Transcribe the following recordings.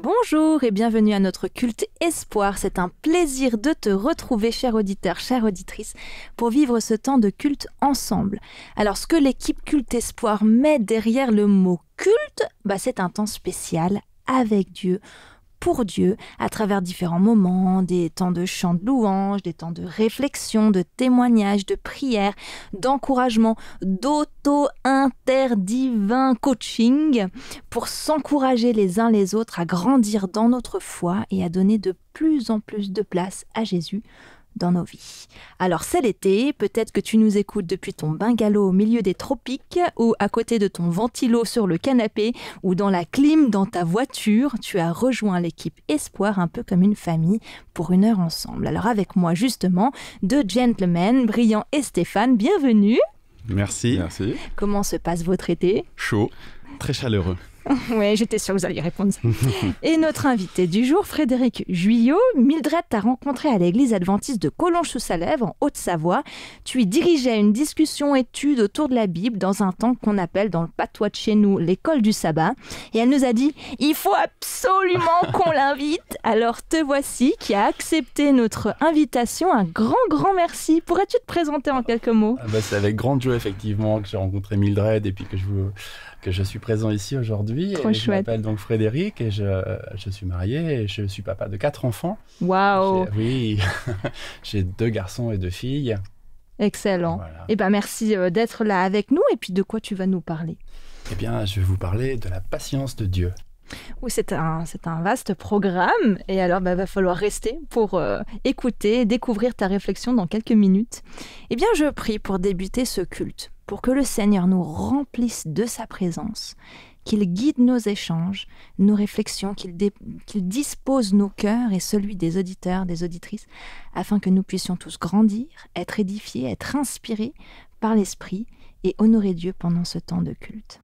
Bonjour et bienvenue à notre culte Espoir. C'est un plaisir de te retrouver, cher auditeur, chère auditrice, pour vivre ce temps de culte ensemble. Alors, ce que l'équipe Culte Espoir met derrière le mot culte, c'est un temps spécial avec Dieu, pour Dieu, à travers différents moments, des temps de chant de louange, des temps de réflexion, de témoignage, de prière, d'encouragement, d'auto-interdivin coaching, pour s'encourager les uns les autres à grandir dans notre foi et à donner de plus en plus de place à Jésus dans nos vies. Alors c'est l'été, peut-être que tu nous écoutes depuis ton bungalow au milieu des tropiques ou à côté de ton ventilo sur le canapé ou dans la clim dans ta voiture, tu as rejoint l'équipe Espoir un peu comme une famille pour une heure ensemble. Alors avec moi justement, deux gentlemen, Brian et Stéphane, bienvenue. Merci. Comment se passe votre été ? Chaud, très chaleureux. Oui, j'étais sûre que vous alliez répondre ça. Et notre invité du jour, Frédéric Guyot. Mildred t'a rencontré à l'église adventiste de Collonges-sous-Salève, en Haute-Savoie. Tu y dirigeais une discussion-étude autour de la Bible dans un temps qu'on appelle dans le patois de chez nous l'école du sabbat. Et elle nous a dit « Il faut absolument qu'on l'invite !» Alors te voici qui a accepté notre invitation. Un grand merci. Pourrais-tu te présenter en quelques mots ? C'est avec grande joie effectivement que j'ai rencontré Mildred et puis que je suis présent ici aujourd'hui. Trop chouette. Je m'appelle donc Frédéric et je suis marié et je suis papa de 4 enfants. Waouh. Oui, j'ai 2 garçons et 2 filles. Excellent. Voilà. Et merci d'être là avec nous. Et puis de quoi tu vas nous parler ? Eh bien, je vais vous parler de la patience de Dieu. Oui, c'est un vaste programme. Et alors, va falloir rester pour écouter, découvrir ta réflexion dans quelques minutes. Eh bien, je prie pour débuter ce culte, pour que le Seigneur nous remplisse de sa présence, qu'il guide nos échanges, nos réflexions, qu'il dispose nos cœurs et celui des auditeurs, des auditrices, afin que nous puissions tous grandir, être édifiés, être inspirés par l'Esprit et honorer Dieu pendant ce temps de culte.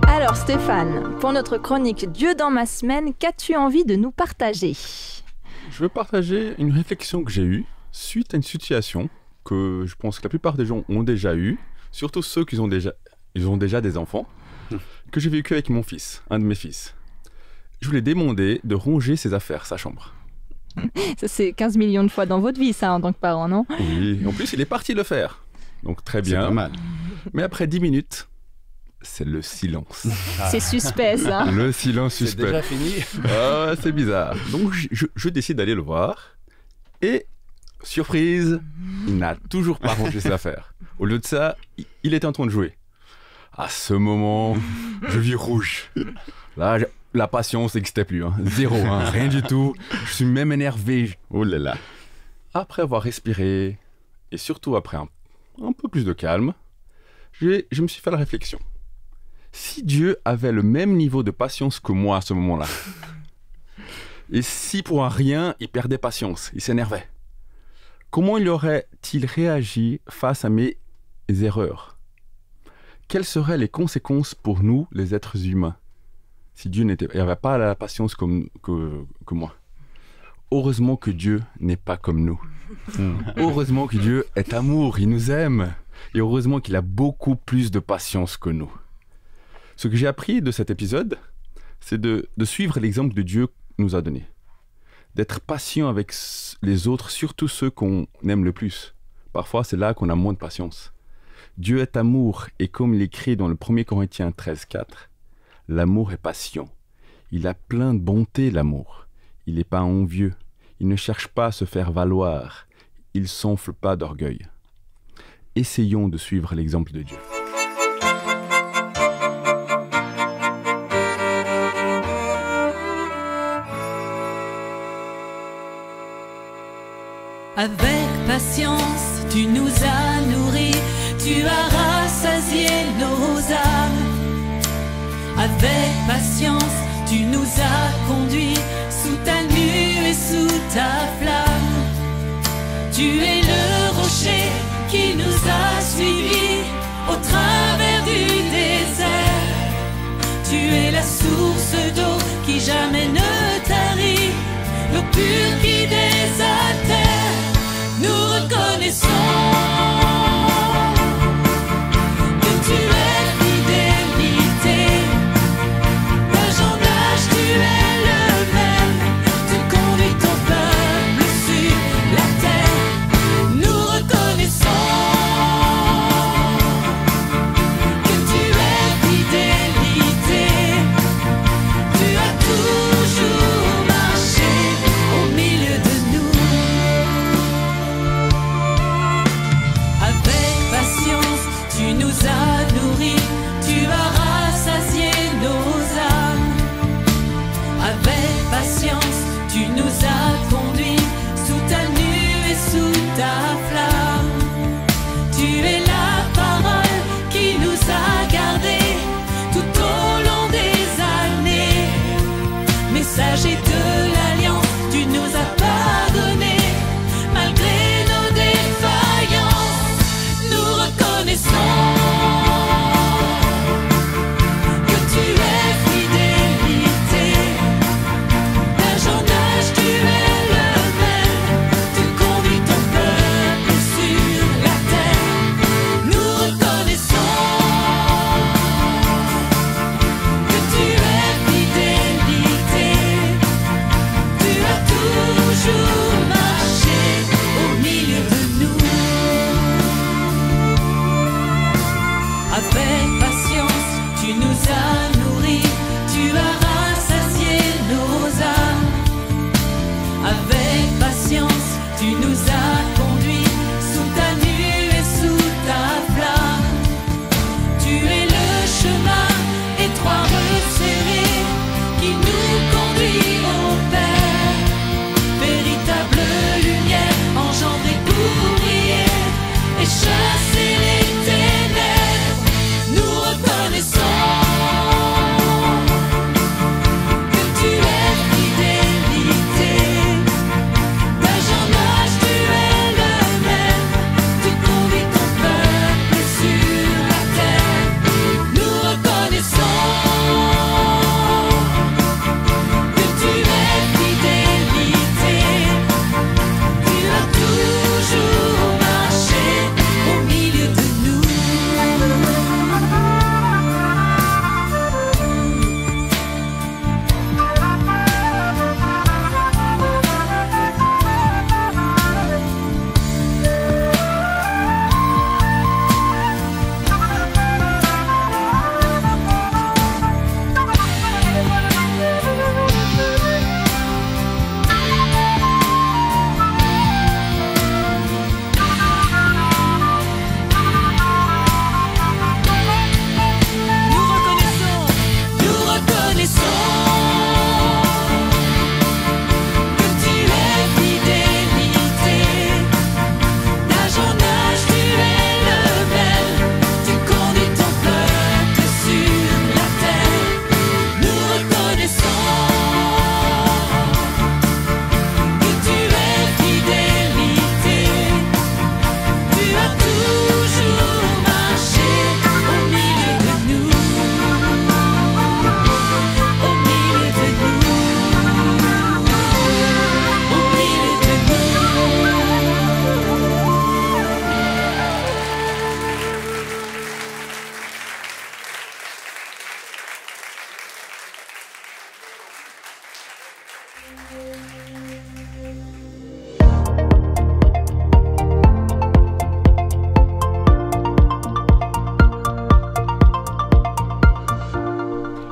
Alors Stéphane, pour notre chronique Dieu dans ma semaine, qu'as-tu envie de nous partager ? Je veux partager une réflexion que j'ai eue suite à une situation que je pense que la plupart des gens ont déjà eue, surtout ceux qui ont déjà des enfants, que j'ai vécu avec mon fils, un de mes fils. Je voulais demander de ranger ses affaires, sa chambre. Ça, c'est 15 millions de fois dans votre vie, ça, en tant que parent, non ? Oui, en plus, il est parti le faire. Donc très bien. C'est pas mal. Mais après 10 minutes, c'est le silence. C'est suspect, ça. Le silence suspect. C'est déjà fini. Ah, c'est bizarre. Donc, je décide d'aller le voir. Et, surprise, il n'a toujours pas rangé ses affaires. Au lieu de ça, il était en train de jouer. À ce moment, je vis rouge. Là, la patience n'existait plus. Zéro, rien du tout. Je suis même énervé. Oh là là. Après avoir respiré, et surtout après un peu plus de calme, je me suis fait la réflexion. Si Dieu avait le même niveau de patience que moi à ce moment-là, et si pour un rien, il perdait patience, il s'énervait, comment il aurait-il réagi face à mes erreurs ? Quelles seraient les conséquences pour nous, les êtres humains, si Dieu n'avait pas la patience que moi ? Heureusement que Dieu n'est pas comme nous. Heureusement que Dieu est amour, il nous aime. Et heureusement qu'il a beaucoup plus de patience que nous. Ce que j'ai appris de cet épisode, c'est de suivre l'exemple que Dieu nous a donné. D'être patient avec les autres, surtout ceux qu'on aime le plus. Parfois, c'est là qu'on a moins de patience. Dieu est amour, et comme il est écrit dans le 1 Corinthiens 13,4, l'amour est patient. Il a plein de bonté, l'amour. Il n'est pas envieux. Il ne cherche pas à se faire valoir. Il ne s'enfle pas d'orgueil. Essayons de suivre l'exemple de Dieu. Avec patience, tu nous as nourris, tu as rassasié nos âmes. Avec patience, tu nous as conduits sous ta nuée, sous ta flamme. Tu es le rocher qui nous a suivis au travers du désert. Tu es la source d'eau qui jamais ne tarit, l'eau pure qui désaltère. Nous reconnaissons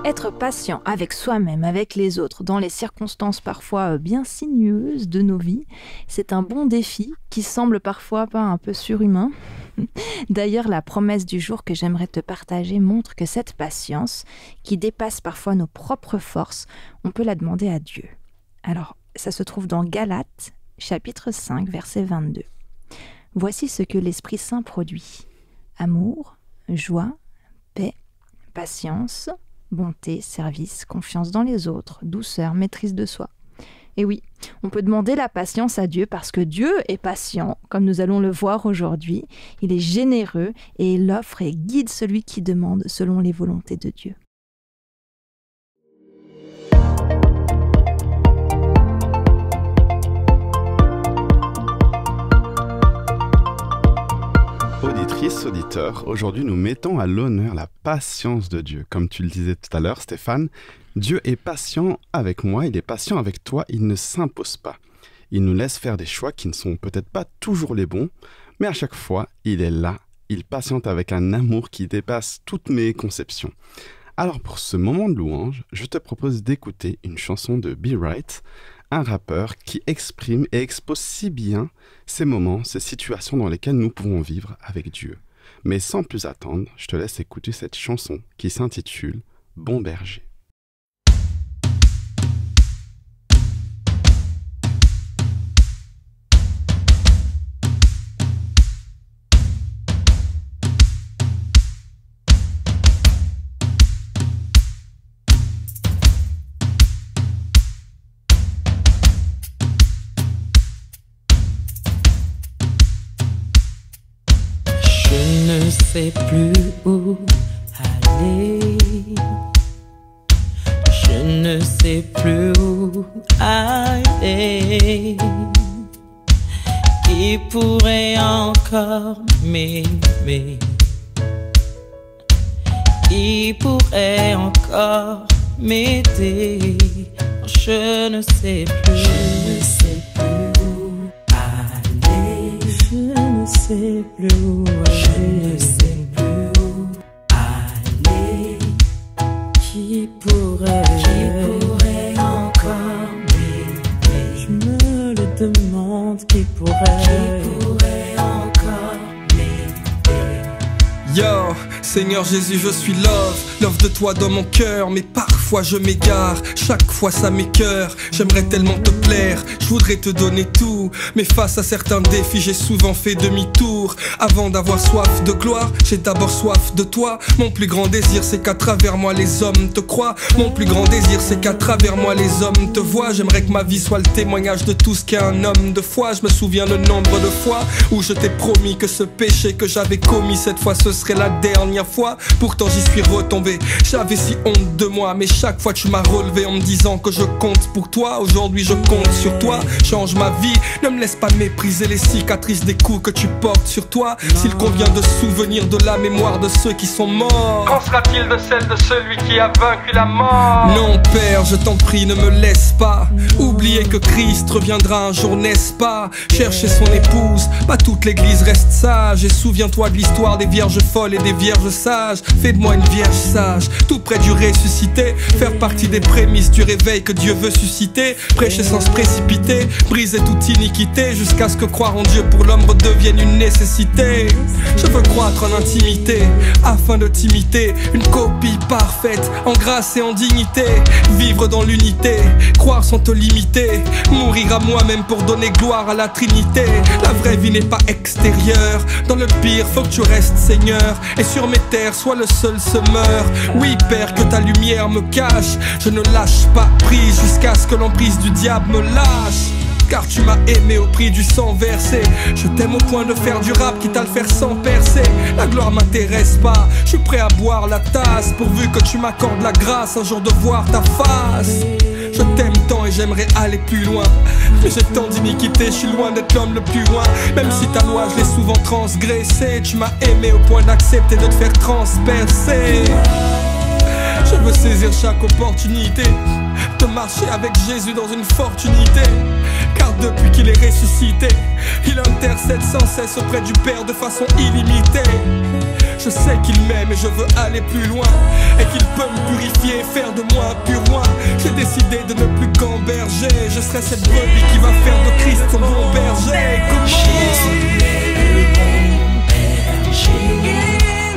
Être patient avec soi-même, avec les autres, dans les circonstances parfois bien sinueuses de nos vies, c'est un bon défi qui semble parfois pas un peu surhumain. D'ailleurs, la promesse du jour que j'aimerais te partager montre que cette patience, qui dépasse parfois nos propres forces, on peut la demander à Dieu. Alors, ça se trouve dans Galates, chapitre 5, verset 22. Voici ce que l'Esprit Saint produit. Amour, joie, paix, patience, bonté, service, confiance dans les autres, douceur, maîtrise de soi. Et oui, on peut demander la patience à Dieu parce que Dieu est patient, comme nous allons le voir aujourd'hui. Il est généreux et il offre et guide celui qui demande selon les volontés de Dieu. Auditrices, auditeurs, aujourd'hui nous mettons à l'honneur la patience de Dieu. Comme tu le disais tout à l'heure, Stéphane, Dieu est patient avec moi, il est patient avec toi, il ne s'impose pas. Il nous laisse faire des choix qui ne sont peut-être pas toujours les bons, mais à chaque fois, il est là, il patiente avec un amour qui dépasse toutes mes conceptions. Alors pour ce moment de louange, je te propose d'écouter une chanson de Be Right, un rappeur qui exprime et expose si bien ces moments, ces situations dans lesquelles nous pouvons vivre avec Dieu. Mais sans plus attendre, je te laisse écouter cette chanson qui s'intitule « Bon berger ». Je ne sais plus où aller. Je ne sais plus où aller. Qui pourrait encore m'aimer? Qui pourrait encore m'aider? Je ne sais plus. Je ne sais plus où aller. Je ne sais plus où aller. Je ne sais plus où aller. Qui pourrait encore m'aider? Je me le demande. Qui pourrait encore m'aider? Yo, Seigneur Jésus, je suis love de toi dans mon cœur, mais parfois je m'égare, chaque fois ça m'écœure. J'aimerais tellement te plaire, je voudrais te donner tout, mais face à certains défis, j'ai souvent fait demi-tour. Avant d'avoir soif de gloire, j'ai d'abord soif de toi. Mon plus grand désir, c'est qu'à travers moi les hommes te croient. Mon plus grand désir, c'est qu'à travers moi les hommes te voient. J'aimerais que ma vie soit le témoignage de tout ce qu'est un homme de foi. Je me souviens le nombre de fois où je t'ai promis que ce péché que j'avais commis, cette fois ce serait la dernière fois. Pourtant j'y suis retombé, j'avais si honte de moi, mais chaque fois tu m'as relevé en me disant que je compte pour toi. Aujourd'hui je compte sur toi, change ma vie, ne me laisse pas mépriser les cicatrices des coups que tu portes sur toi. S'il convient de se souvenir de la mémoire de ceux qui sont morts, qu'en sera-t-il de celle de celui qui a vaincu la mort? Non Père, je t'en prie, ne me laisse pas oublier que Christ reviendra un jour, n'est-ce pas? Chercher son épouse, pas toute l'église reste sage. Et souviens-toi de l'histoire des vierges folles et des vierges sages. Fais de moi une vierge sage, tout près du ressuscité, faire partie des prémices du réveil que Dieu veut susciter. Prêcher sans se précipiter, briser toute iniquité, jusqu'à ce que croire en Dieu pour l'homme redevienne une nécessité. Je veux croître en intimité, afin de t'imiter, une copie parfaite, en grâce et en dignité. Vivre dans l'unité, croire sans te limiter, mourir à moi-même pour donner gloire à la Trinité. La vraie vie n'est pas extérieure, dans le pire faut que tu restes Seigneur, et sur mes terres sois le seul semeur. Oui Père, que ta lumière me cache, je ne lâche pas prise jusqu'à ce que l'emprise du diable me lâche. Car tu m'as aimé au prix du sang versé. Je t'aime au point de faire du rap, quitte à le faire sans percer. La gloire m'intéresse pas, je suis prêt à boire la tasse, pourvu que tu m'accordes la grâce un jour de voir ta face. Je t'aime tant et j'aimerais aller plus loin, mais j'ai tant d'iniquité, je suis loin d'être l'homme le plus loin. Même si ta loi je l'ai souvent transgressée, tu m'as aimé au point d'accepter de te faire transpercer. Je veux saisir chaque opportunité de marcher avec Jésus dans une forte unité. Car depuis qu'il est ressuscité, il intercède sans cesse auprès du Père de façon illimitée. Je sais qu'il m'aime et je veux aller plus loin, et qu'il peut me purifier et faire de moi un pur roi. J'ai décidé de ne plus gamberger, je serai cette brebis qui va faire de Christ son bon berger. Comment Jésus est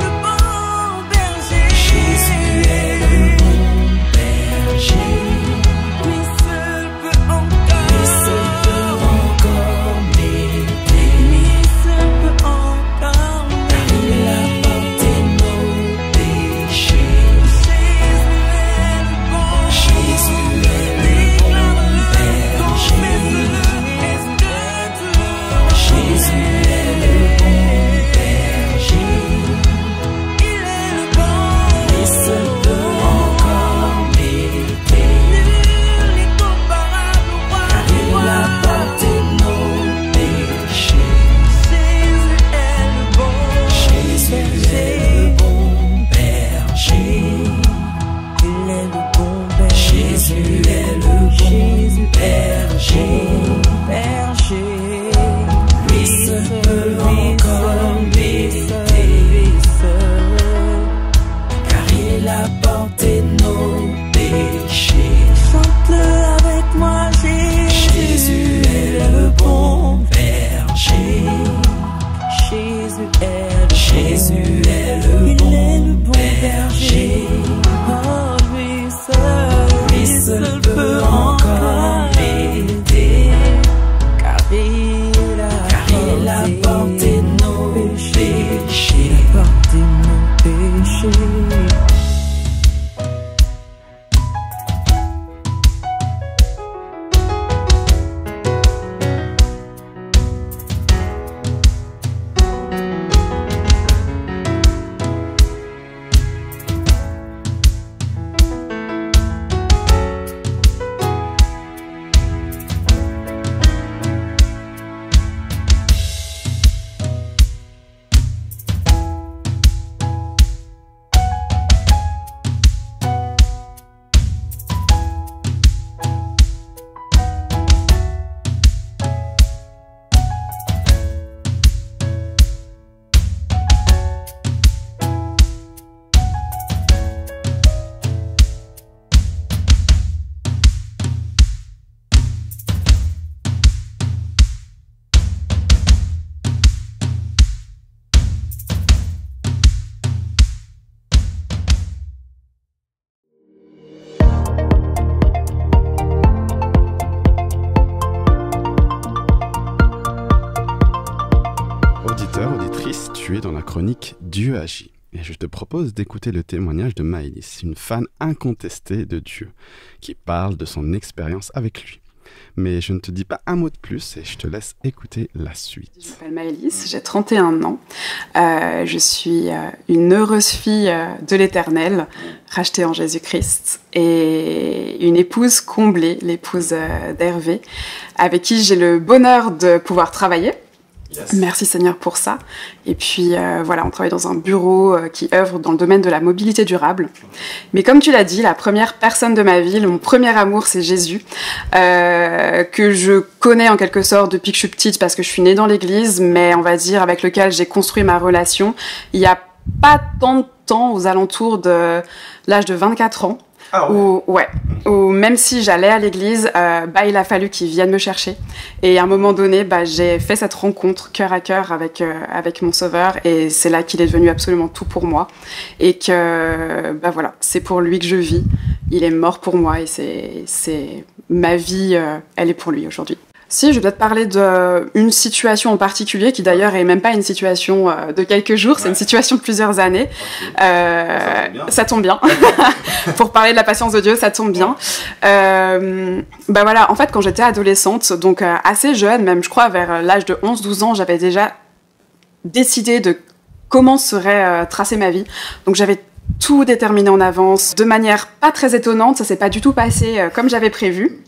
le bon berger. Jésus est le bon berger. Lui seul peut encore m'aider. Lui seul peut encore m'aider. Il a porté nos péchés. Jésus est le bon berger. Jésus est le bon berger. Il est le bon. Il seul peut encore m'aider. Nul n'est comparable au roi. Car il a porté nos péchés. Jésus est le bon berger. Il est le bon berger. Jésus est le bon berger. Lui seul peut encore m'aider. Car il a porté nos péchés. Chante-le avec moi, Jésus est le bon berger. Jésus est le bon berger. Oh, lui seul peut encore m'aider. Car il a porté nos péchés. Auditeur, auditrice, tu es dans la chronique Dieu agit. Et je te propose d'écouter le témoignage de Maëlys, une fan incontestée de Dieu, qui parle de son expérience avec lui. Mais je ne te dis pas un mot de plus et je te laisse écouter la suite. Je m'appelle Maëlys, j'ai 31 ans. Je suis une heureuse fille de l'Éternel, rachetée en Jésus-Christ, et une épouse comblée, l'épouse d'Hervé, avec qui j'ai le bonheur de pouvoir travailler. Yes. Merci Seigneur pour ça. Et puis voilà, on travaille dans un bureau qui œuvre dans le domaine de la mobilité durable. Mais comme tu l'as dit, la première personne de ma vie, mon premier amour, c'est Jésus, que je connais en quelque sorte depuis que je suis petite parce que je suis née dans l'église, mais on va dire avec lequel j'ai construit ma relation il n'y a pas tant de temps, aux alentours de l'âge de 24 ans. Ah ouais. Où même si j'allais à l'église, il a fallu qu'il vienne me chercher. Et à un moment donné, j'ai fait cette rencontre cœur à cœur avec mon Sauveur, et c'est là qu'il est devenu absolument tout pour moi. Et que voilà, c'est pour lui que je vis. Il est mort pour moi, et c'est ma vie, elle est pour lui aujourd'hui. Si, je vais peut-être parler d'une situation en particulier, qui d'ailleurs est même pas une situation de quelques jours, c'est une situation de plusieurs années. Ça tombe bien. Pour parler de la patience de Dieu, ça tombe bien. Voilà, en fait, quand j'étais adolescente, donc assez jeune, même je crois vers l'âge de 11-12 ans, j'avais déjà décidé de comment serait tracée ma vie. Donc j'avais tout déterminé en avance, de manière pas très étonnante, ça s'est pas du tout passé comme j'avais prévu.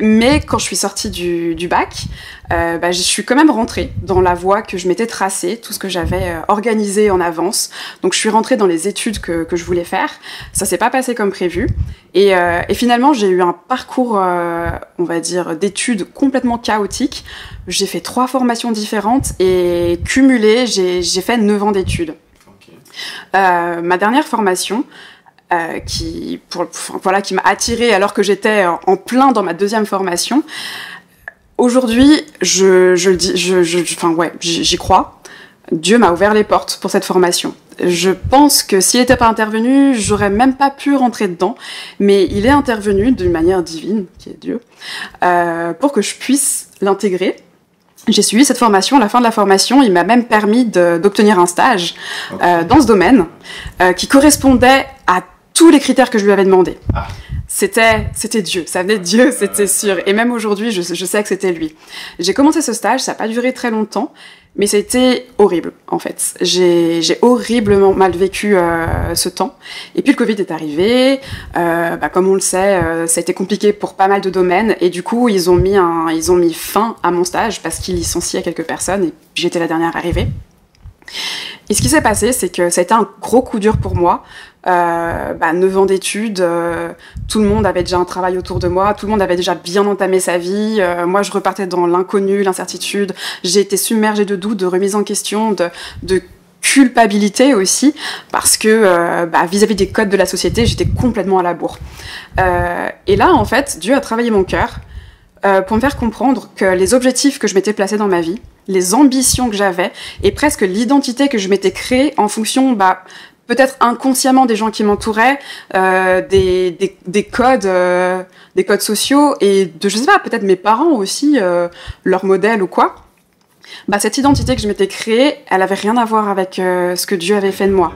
Mais quand je suis sortie du bac, je suis quand même rentrée dans la voie que je m'étais tracée, tout ce que j'avais organisé en avance. Donc je suis rentrée dans les études que je voulais faire. Ça s'est pas passé comme prévu. Et finalement, j'ai eu un parcours, on va dire, d'études complètement chaotique. J'ai fait 3 formations différentes et cumulé, j'ai fait 9 ans d'études. Ma dernière formation, qui m'a attirée alors que j'étais en plein dans ma 2e formation. Aujourd'hui, j'y crois. Dieu m'a ouvert les portes pour cette formation. Je pense que s'il n'était pas intervenu, j'aurais même pas pu rentrer dedans. Mais il est intervenu d'une manière divine, qui est Dieu, pour que je puisse l'intégrer. J'ai suivi cette formation. À la fin de la formation, il m'a même permis d'obtenir un stage dans ce domaine qui correspondait à tous les critères que je lui avais demandé. C'était Dieu, ça venait de Dieu, c'était sûr. Et même aujourd'hui, je sais que c'était lui. J'ai commencé ce stage, ça n'a pas duré très longtemps, mais c'était horrible, en fait. J'ai horriblement mal vécu ce temps. Et puis le Covid est arrivé, comme on le sait, ça a été compliqué pour pas mal de domaines, et du coup, ils ont mis fin à mon stage parce qu'ils licenciaient quelques personnes, et j'étais la dernière arrivée. Et ce qui s'est passé, c'est que ça a été un gros coup dur pour moi. 9 ans d'études, tout le monde avait déjà un travail autour de moi, tout le monde avait déjà bien entamé sa vie. Moi, je repartais dans l'inconnu, l'incertitude. J'ai été submergée de doutes, de remise en question, de culpabilité aussi, parce que vis-à-vis des codes de la société, j'étais complètement à la bourre. Et là, en fait, Dieu a travaillé mon cœur pour me faire comprendre que les objectifs que je m'étais placés dans ma vie, les ambitions que j'avais, et presque l'identité que je m'étais créée en fonction, peut-être inconsciemment des gens qui m'entouraient, des codes sociaux, et je sais pas, peut-être mes parents aussi, leur modèle ou quoi. Cette identité que je m'étais créée, elle avait rien à voir avec ce que Dieu avait fait de moi.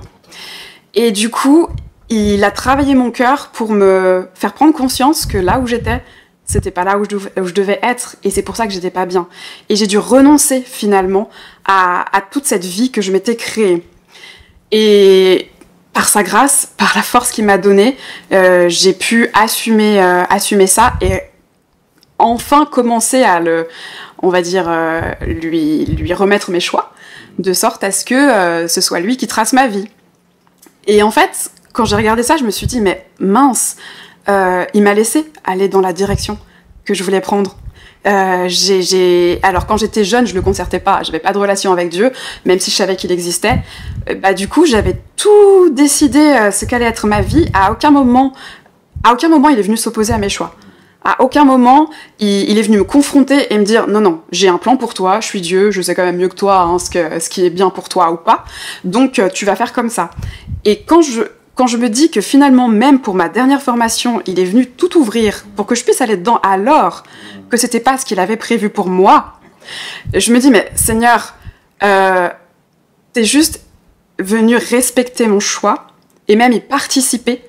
Et du coup, il a travaillé mon cœur pour me faire prendre conscience que là où j'étais, c'était pas là où je devais être, et c'est pour ça que j'étais pas bien. Et j'ai dû renoncer finalement à toute cette vie que je m'étais créée. Et par sa grâce, par la force qu'il m'a donnée, j'ai pu assumer ça et enfin commencer à lui remettre mes choix, de sorte à ce que ce soit lui qui trace ma vie. Et en fait, quand j'ai regardé ça, je me suis dit, mais mince, il m'a laissé aller dans la direction que je voulais prendre. Alors quand j'étais jeune, je le concertais pas, j'avais pas de relation avec Dieu, même si je savais qu'il existait. Du coup, j'avais tout décidé ce qu'allait être ma vie. À aucun moment, il est venu s'opposer à mes choix. À aucun moment, il est venu me confronter et me dire non, j'ai un plan pour toi, je suis Dieu, je sais quand même mieux que toi ce qui est bien pour toi ou pas. Donc tu vas faire comme ça. Et quand je me dis que finalement, même pour ma dernière formation, il est venu tout ouvrir pour que je puisse aller dedans alors que c'était pas ce qu'il avait prévu pour moi, je me dis, mais Seigneur, t'es juste venu respecter mon choix et même y participer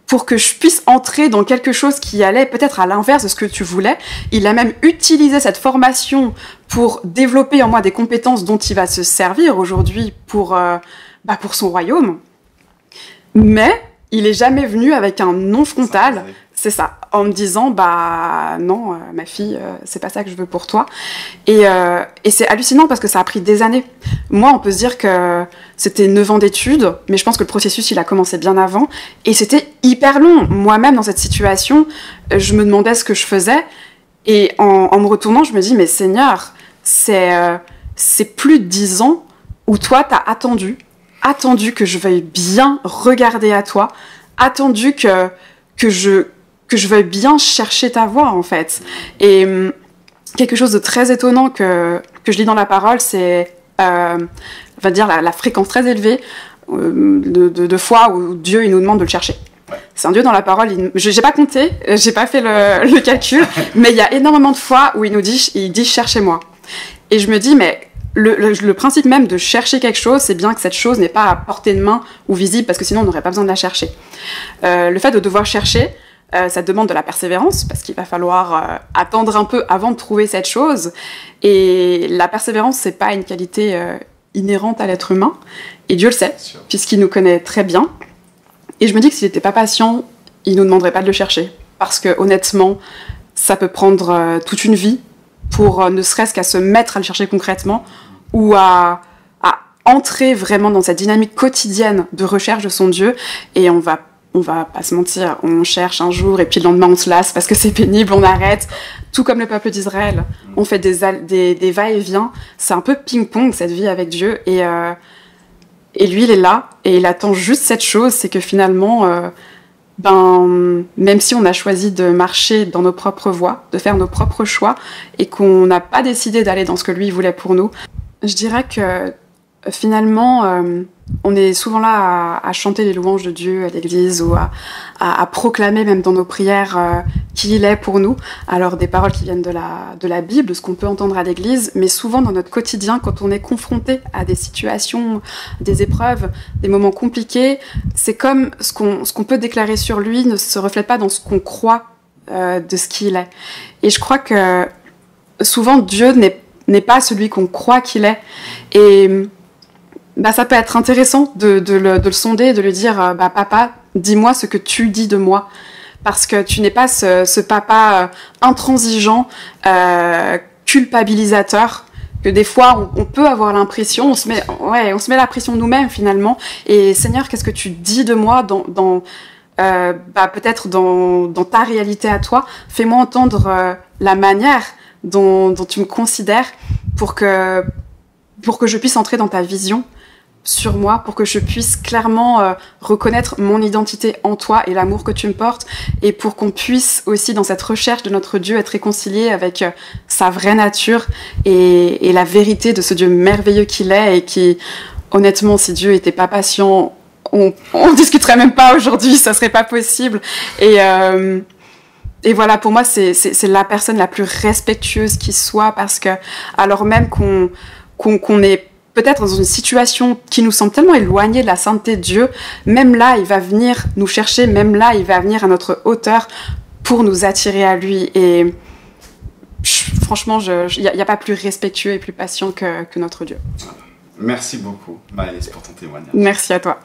pour que je puisse entrer dans quelque chose qui allait peut-être à l'inverse de ce que tu voulais. Il a même utilisé cette formation pour développer en moi des compétences dont il va se servir aujourd'hui pour son royaume. Mais il est jamais venu avec un non frontal, c'est ça, en me disant non, ma fille, c'est pas ça que je veux pour toi. Et c'est hallucinant parce que ça a pris des années. Moi, on peut se dire que c'était 9 ans d'études, mais je pense que le processus, il a commencé bien avant. Et c'était hyper long. Moi-même, dans cette situation, je me demandais ce que je faisais. Et en me retournant, je me dis, mais Seigneur, c'est plus de 10 ans où toi, t'as attendu que je veuille bien regarder à toi, attendu que je veuille bien chercher ta voix, en fait. Et quelque chose de très étonnant que je lis dans la parole, c'est, on va dire, la fréquence très élevée de fois où Dieu, il nous demande de le chercher. C'est un Dieu dans la parole, je n'ai pas compté, j'ai pas fait le calcul, mais il y a énormément de fois où il dit « cherchez-moi ». Et je me dis, mais le principe même de chercher quelque chose, c'est bien que cette chose n'est pas à portée de main ou visible, parce que sinon on n'aurait pas besoin de la chercher. Le fait de devoir chercher, ça demande de la persévérance, parce qu'il va falloir attendre un peu avant de trouver cette chose. Et la persévérance, c'est pas une qualité inhérente à l'être humain, et Dieu le sait, puisqu'il nous connaît très bien. Et je me dis que s'il n'était pas patient, il nous demanderait pas de le chercher. parce que honnêtement, ça peut prendre toute une vie pour ne serait-ce qu'à se mettre à le chercher concrètement ou à entrer vraiment dans cette dynamique quotidienne de recherche de son Dieu. Et on va pas se mentir, on cherche un jour et puis le lendemain on se lasse parce que c'est pénible, on arrête. Tout comme le peuple d'Israël, on fait des va-et-vient. C'est un peu ping-pong cette vie avec Dieu. Et lui, il est là et il attend juste cette chose, c'est que finalement, même si on a choisi de marcher dans nos propres voies, de faire nos propres choix et qu'on n'a pas décidé d'aller dans ce que lui voulait pour nous, je dirais que finalement, on est souvent là à chanter les louanges de Dieu à l'église ou à proclamer même dans nos prières qui il est pour nous. Alors des paroles qui viennent de la Bible, ce qu'on peut entendre à l'église, mais souvent dans notre quotidien, quand on est confronté à des situations, des épreuves, des moments compliqués, c'est comme ce qu'on peut déclarer sur lui ne se reflète pas dans ce qu'on croit de ce qu'il est. Et je crois que souvent Dieu n'est pas celui qu'on croit qu'il est. Et ça peut être intéressant de le sonder, de lui dire papa, dis-moi ce que tu dis de moi. Parce que tu n'es pas ce papa intransigeant, culpabilisateur, que des fois on peut avoir l'impression, on se met la pression nous-mêmes finalement. Et Seigneur, qu'est-ce que tu dis de moi peut-être dans ta réalité à toi? Fais-moi entendre la manière dont tu me considères pour que je puisse entrer dans ta vision sur moi, pour que je puisse clairement reconnaître mon identité en toi et l'amour que tu me portes, et pour qu'on puisse aussi dans cette recherche de notre Dieu être réconcilié avec sa vraie nature et la vérité de ce Dieu merveilleux qu'il est, et qui, honnêtement, si Dieu était pas patient, on discuterait même pas aujourd'hui, ça serait pas possible. Et voilà, pour moi, c'est la personne la plus respectueuse qui soit, parce que alors même qu'on est peut-être dans une situation qui nous semble tellement éloignée de la sainteté de Dieu, même là, il va venir nous chercher, même là, il va venir à notre hauteur pour nous attirer à lui. Et franchement, il n'y a pas plus respectueux et plus patient que notre Dieu. Merci beaucoup, Maëlys, pour ton témoignage. Merci à toi.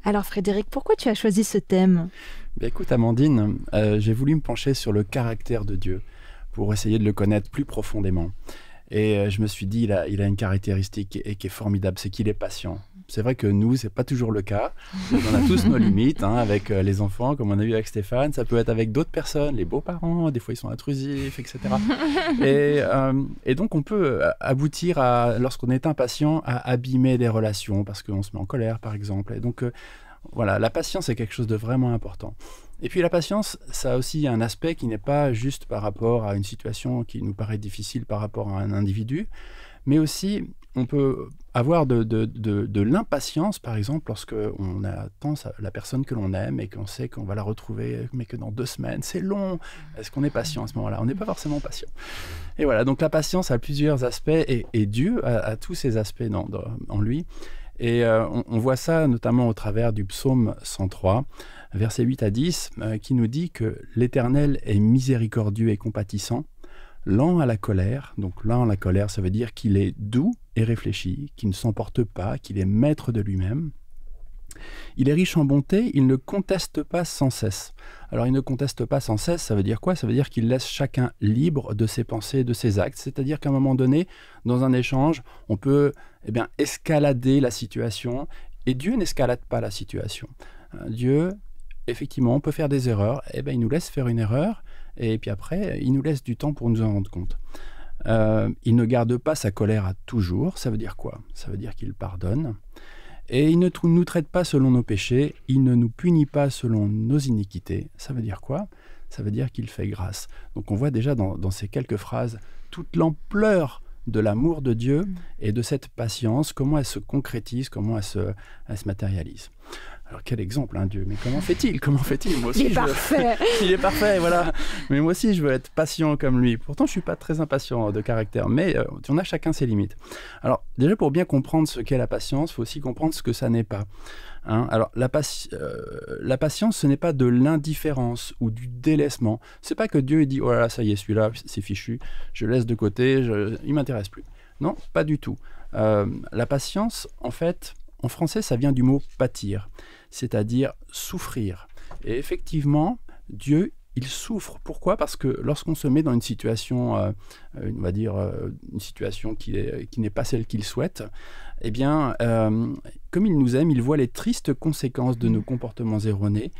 Alors Frédéric, pourquoi tu as choisi ce thème ? Écoute Amandine, j'ai voulu me pencher sur le caractère de Dieu pour essayer de le connaître plus profondément. Et je me suis dit, il a une caractéristique qui est formidable, c'est qu'il est patient. C'est vrai que nous, c'est pas toujours le cas. On a tous nos limites, avec les enfants, comme on a vu avec Stéphane. Ça peut être avec d'autres personnes, les beaux-parents, des fois ils sont intrusifs, etc. Et donc on peut aboutir lorsqu'on est impatient, à abîmer des relations parce qu'on se met en colère, par exemple. Et donc voilà, la patience est quelque chose de vraiment important. Et puis la patience, ça a aussi un aspect qui n'est pas juste par rapport à une situation qui nous paraît difficile par rapport à un individu, mais aussi on peut avoir de l'impatience, par exemple, lorsqu'on attend la personne que l'on aime et qu'on sait qu'on va la retrouver, mais que dans 2 semaines, c'est long. Est-ce qu'on est patient à ce moment-là ? On n'est pas forcément patient. Et voilà, donc la patience a plusieurs aspects, et Dieu a tous ces aspects en lui. Et on voit ça notamment au travers du psaume 103, versets 8 à 10, qui nous dit que l'Éternel est miséricordieux et compatissant, lent à la colère. Donc lent à la colère, ça veut dire qu'il est doux et réfléchi, qu'il ne s'emporte pas, qu'il est maître de lui-même. Il est riche en bonté, il ne conteste pas sans cesse. Alors il ne conteste pas sans cesse, ça veut dire quoi ? Ça veut dire qu'il laisse chacun libre de ses pensées, de ses actes. C'est-à-dire qu'à un moment donné, dans un échange, on peut escalader la situation, et Dieu n'escalade pas la situation. Dieu, effectivement, on peut faire des erreurs, il nous laisse faire une erreur, et puis après, il nous laisse du temps pour nous en rendre compte. Il ne garde pas sa colère à toujours. Ça veut dire quoi ? Ça veut dire qu'il pardonne. Et il ne nous traite pas selon nos péchés, il ne nous punit pas selon nos iniquités. Ça veut dire quoi ? Ça veut dire qu'il fait grâce. Donc on voit déjà dans ces quelques phrases toute l'ampleur de l'amour de Dieu et de cette patience, comment elle se concrétise, comment elle se matérialise. Alors quel exemple, Dieu, mais comment fait-il ? Moi aussi, il est parfait. Il est parfait, voilà. Mais moi aussi, je veux être patient comme lui. Pourtant, je ne suis pas très impatient de caractère, mais on a chacun ses limites. Alors, déjà, pour bien comprendre ce qu'est la patience, il faut aussi comprendre ce que ça n'est pas. Alors, la patience, ce n'est pas de l'indifférence ou du délaissement. C'est pas que Dieu dit « Oh là là, ça y est, celui-là, c'est fichu, je le laisse de côté, il ne m'intéresse plus ». Non, pas du tout. La patience, en fait, en français, ça vient du mot pâtir, c'est-à-dire souffrir. Et effectivement, Dieu, il souffre. Pourquoi ? Parce que lorsqu'on se met dans une situation, on va dire, une situation qui n'est pas celle qu'il souhaite, eh bien, comme il nous aime, il voit les tristes conséquences de nos comportements erronés.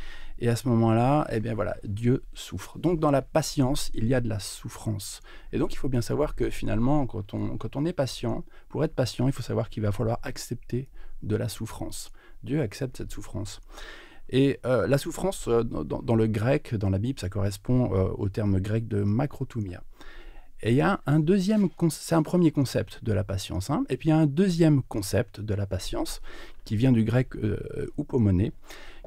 Et à ce moment-là, eh bien voilà, Dieu souffre. Donc dans la patience, il y a de la souffrance. Et donc il faut bien savoir que finalement, quand on est patient, pour être patient, il faut savoir qu'il va falloir accepter de la souffrance. Dieu accepte cette souffrance. Et la souffrance, dans le grec, dans la Bible, ça correspond au terme grec de makrothumia. Et il y a un deuxième, c'est un premier concept de la patience, hein, et puis il y a un deuxième concept de la patience qui vient du grec upomone,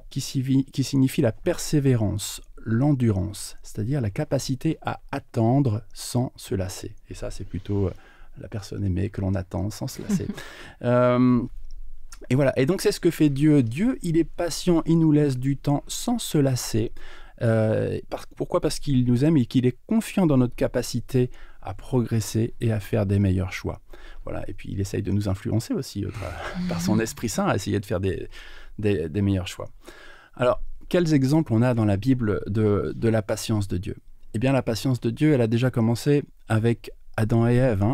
qui signifie la persévérance, l'endurance, c'est-à-dire la capacité à attendre sans se lasser. Et ça, c'est plutôt la personne aimée que l'on attend sans se lasser. Et voilà. Et donc, c'est ce que fait Dieu. Dieu, il est patient, il nous laisse du temps sans se lasser. Pourquoi ? Parce qu'il nous aime et qu'il est confiant dans notre capacité à progresser et à faire des meilleurs choix. Voilà. Et puis, il essaye de nous influencer aussi par son Esprit Saint à essayer de faire des meilleurs choix. Alors, quels exemples on a dans la Bible de la patience de Dieu ? Eh bien, la patience de Dieu, elle a déjà commencé avec Adam et Ève,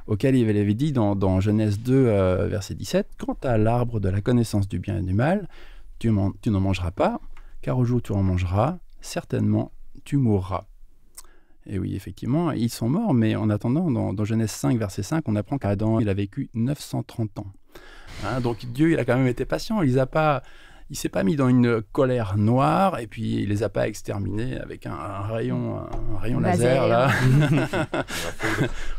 auquel il avait dit dans Genèse 2, verset 17, « Quant à l'arbre de la connaissance du bien et du mal, tu n'en mangeras pas, car au jour où tu en mangeras, certainement tu mourras. » Et oui, effectivement, ils sont morts, mais en attendant, dans Genèse 5, verset 5, on apprend qu'Adam, il a vécu 930 ans. Donc Dieu, il a quand même été patient, il ne s'est pas mis dans une colère noire et puis il les a pas exterminés avec un rayon laser là.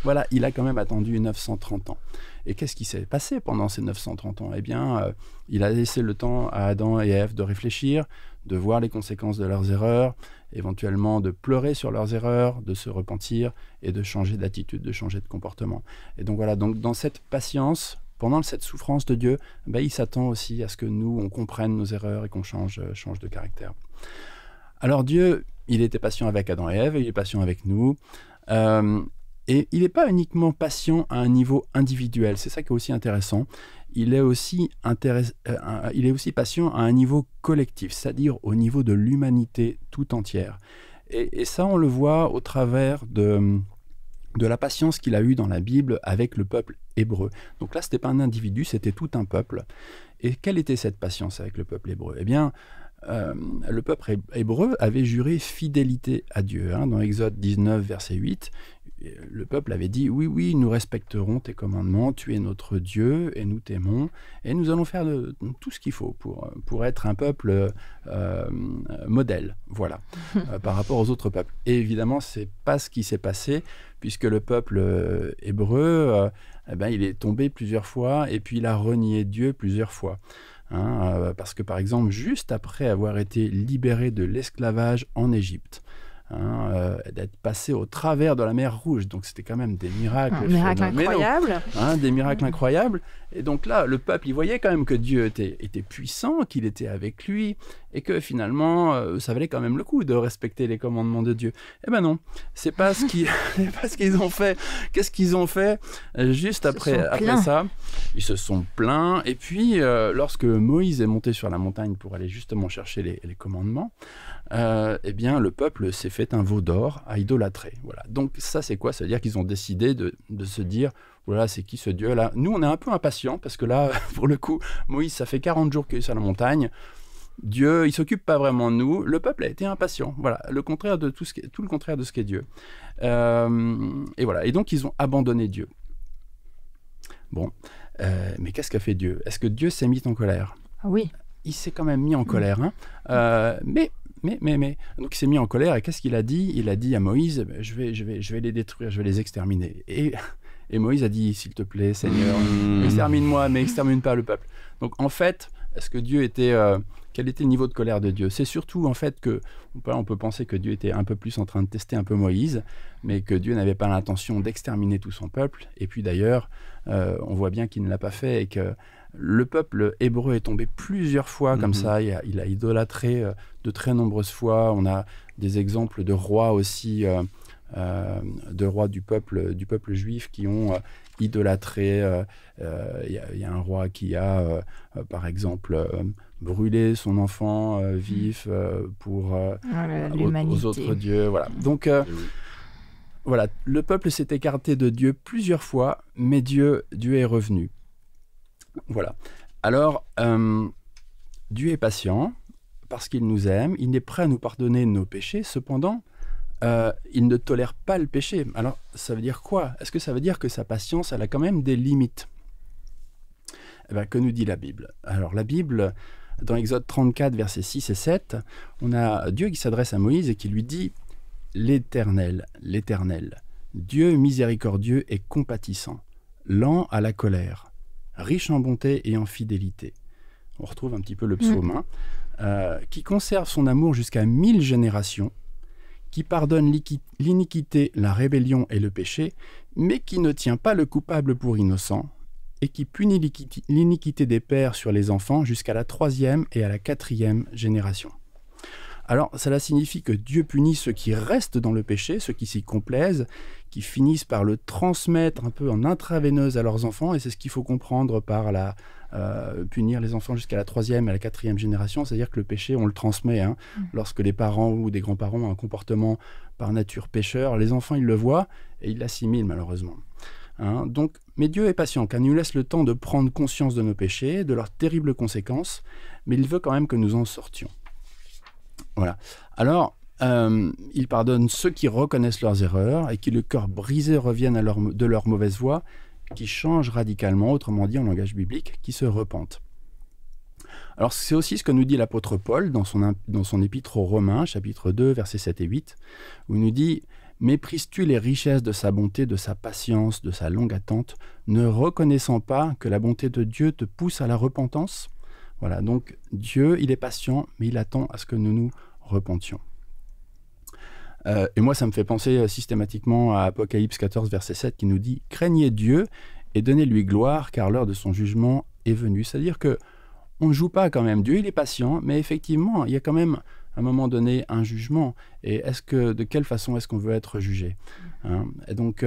Voilà, il a quand même attendu 930 ans. Et qu'est-ce qui s'est passé pendant ces 930 ans ? Eh bien, il a laissé le temps à Adam et Ève de réfléchir, de voir les conséquences de leurs erreurs, éventuellement de pleurer sur leurs erreurs, de se repentir et de changer d'attitude, de changer de comportement. Et donc voilà, donc dans cette patience, pendant cette souffrance de Dieu, il s'attend aussi à ce que nous, on comprenne nos erreurs et qu'on change de caractère. Alors Dieu, il était patient avec Adam et Ève, il est patient avec nous. Et il n'est pas uniquement patient à un niveau individuel, c'est ça qui est aussi intéressant. Il est aussi patient à un niveau collectif, c'est-à-dire au niveau de l'humanité tout entière. Et ça, on le voit au travers de la patience qu'il a eue dans la Bible avec le peuple hébreu. Donc là, ce n'était pas un individu, c'était tout un peuple. Et quelle était cette patience avec le peuple hébreu ? Eh bien, le peuple hébreu avait juré fidélité à Dieu. Dans Exode 19, verset 8, le peuple avait dit « Oui, nous respecterons tes commandements, tu es notre Dieu et nous t'aimons et nous allons faire tout ce qu'il faut pour être un peuple modèle, voilà, par rapport aux autres peuples. » Et évidemment, ce n'est pas ce qui s'est passé puisque le peuple hébreu, il est tombé plusieurs fois et puis il a renié Dieu plusieurs fois. Parce que par exemple, juste après avoir été libéré de l'esclavage en Égypte, d'être passé au travers de la mer Rouge, donc c'était quand même des miracles. Incroyables. Des miracles incroyables. Et donc là, le peuple, il voyait quand même que Dieu était puissant, qu'il était avec lui, et que finalement, ça valait quand même le coup de respecter les commandements de Dieu. Eh ben non, c'est pas ce qu'ils ont fait. Qu'est-ce qu'ils ont fait juste après ça ? Ils se sont plaints. Et puis, lorsque Moïse est monté sur la montagne pour aller justement chercher les commandements, eh bien, le peuple s'est fait un veau d'or à idolâtrer. Voilà. Donc ça, c'est quoi ? Ça veut dire qu'ils ont décidé de se dire, voilà, c'est qui ce Dieu-là ? Nous, on est un peu impatients parce que là, pour le coup, Moïse, ça fait 40 jours qu'il est sur la montagne. Dieu, il s'occupe pas vraiment de nous. Le peuple a été impatient. Voilà, le contraire de tout le contraire de ce qu'est Dieu. Et voilà. Et donc, ils ont abandonné Dieu. Bon, mais qu'est-ce qu'a fait Dieu ? Est-ce que Dieu s'est mis en colère ? Oui. Il s'est quand même mis en colère, mais donc il s'est mis en colère et qu'est-ce qu'il a dit ? Il a dit à Moïse, je vais les détruire, je vais les exterminer. Et Moïse a dit, s'il te plaît, Seigneur, extermine-moi, mais extermine pas le peuple. Donc en fait, est-ce que Dieu était... quel était le niveau de colère de Dieu ? C'est surtout en fait que, on peut penser que Dieu était un peu plus en train de tester un peu Moïse, mais que Dieu n'avait pas l'intention d'exterminer tout son peuple. Et puis d'ailleurs, on voit bien qu'il ne l'a pas fait et que le peuple hébreu est tombé plusieurs fois comme ça. Il a idolâtré de très nombreuses fois. On a des exemples de rois aussi de rois du peuple juif qui ont idolâtré. Il y a un roi qui a, par exemple, brûlé son enfant vif pour aux autres dieux. Voilà. Donc, voilà, le peuple s'est écarté de Dieu plusieurs fois, mais Dieu est revenu. Voilà. Alors, Dieu est patient parce qu'il nous aime, il est prêt à nous pardonner nos péchés, cependant, il ne tolère pas le péché. Alors, ça veut dire quoi? Est-ce que ça veut dire que sa patience, elle a quand même des limites? Eh bien, que nous dit la Bible? Alors, la Bible, dans Exode 34, versets 6 et 7, on a Dieu qui s'adresse à Moïse et qui lui dit « L'Éternel, Dieu miséricordieux et compatissant, lent à la colère, riche en bonté et en fidélité. » On retrouve un petit peu le psaume, qui conserve son amour jusqu'à 1000 générations, qui pardonne l'iniquité, la rébellion et le péché, mais qui ne tient pas le coupable pour innocent, et qui punit l'iniquité des pères sur les enfants jusqu'à la 3e et à la 4e génération. Alors, cela signifie que Dieu punit ceux qui restent dans le péché, ceux qui s'y complaisent, qui finissent par le transmettre un peu en intraveineuse à leurs enfants, et c'est ce qu'il faut comprendre par punir les enfants jusqu'à la 3e et à la 4e génération, c'est-à-dire que le péché, on le transmet. Lorsque les parents ou des grands-parents ont un comportement par nature pécheur, les enfants, ils le voient et ils l'assimilent malheureusement. Donc, mais Dieu est patient, car il nous laisse le temps de prendre conscience de nos péchés, de leurs terribles conséquences, mais il veut quand même que nous en sortions. Voilà. Alors, il pardonne ceux qui reconnaissent leurs erreurs et qui, le cœur brisé, reviennent de leur mauvaise voie, qui changent radicalement, autrement dit en langage biblique, qui se repentent. Alors, c'est aussi ce que nous dit l'apôtre Paul dans son épître aux Romains, chapitre 2, versets 7 et 8, où il nous dit « Méprises-tu les richesses de sa bonté, de sa patience, de sa longue attente, ne reconnaissant pas que la bonté de Dieu te pousse à la repentance ?» Voilà, donc Dieu, il est patient, mais il attend à ce que nous nous repentions. Et moi, ça me fait penser systématiquement à Apocalypse 14, verset 7, qui nous dit « Craignez Dieu et donnez-lui gloire, car l'heure de son jugement est venue. » C'est-à-dire que on ne joue pas quand même. Dieu, il est patient, mais effectivement, il y a quand même, à un moment donné, un jugement. Et de quelle façon est-ce qu'on veut être jugé? Et donc,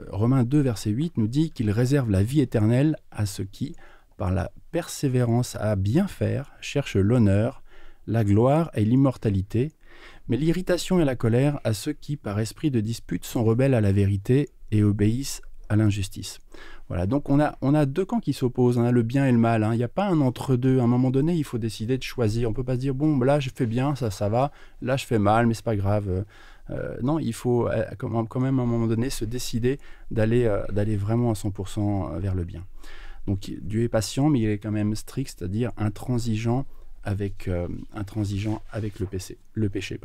Romains 2, verset 8, nous dit qu'il réserve la vie éternelle à ceux qui, par la persévérance à bien faire, cherchent l'honneur, la gloire et l'immortalité, mais l'irritation et la colère à ceux qui, par esprit de dispute, sont rebelles à la vérité et obéissent à l'injustice. Voilà, donc on a deux camps qui s'opposent, on a le bien et le mal. Il n'y a pas un entre-deux. À un moment donné, il faut décider de choisir. On ne peut pas se dire, bon, là, je fais bien, ça va. Là, je fais mal, mais c'est pas grave. Non, il faut quand même, à un moment donné, se décider d'aller vraiment à 100% vers le bien. Donc, Dieu est patient, mais il est quand même strict, c'est-à-dire intransigeant avec le péché.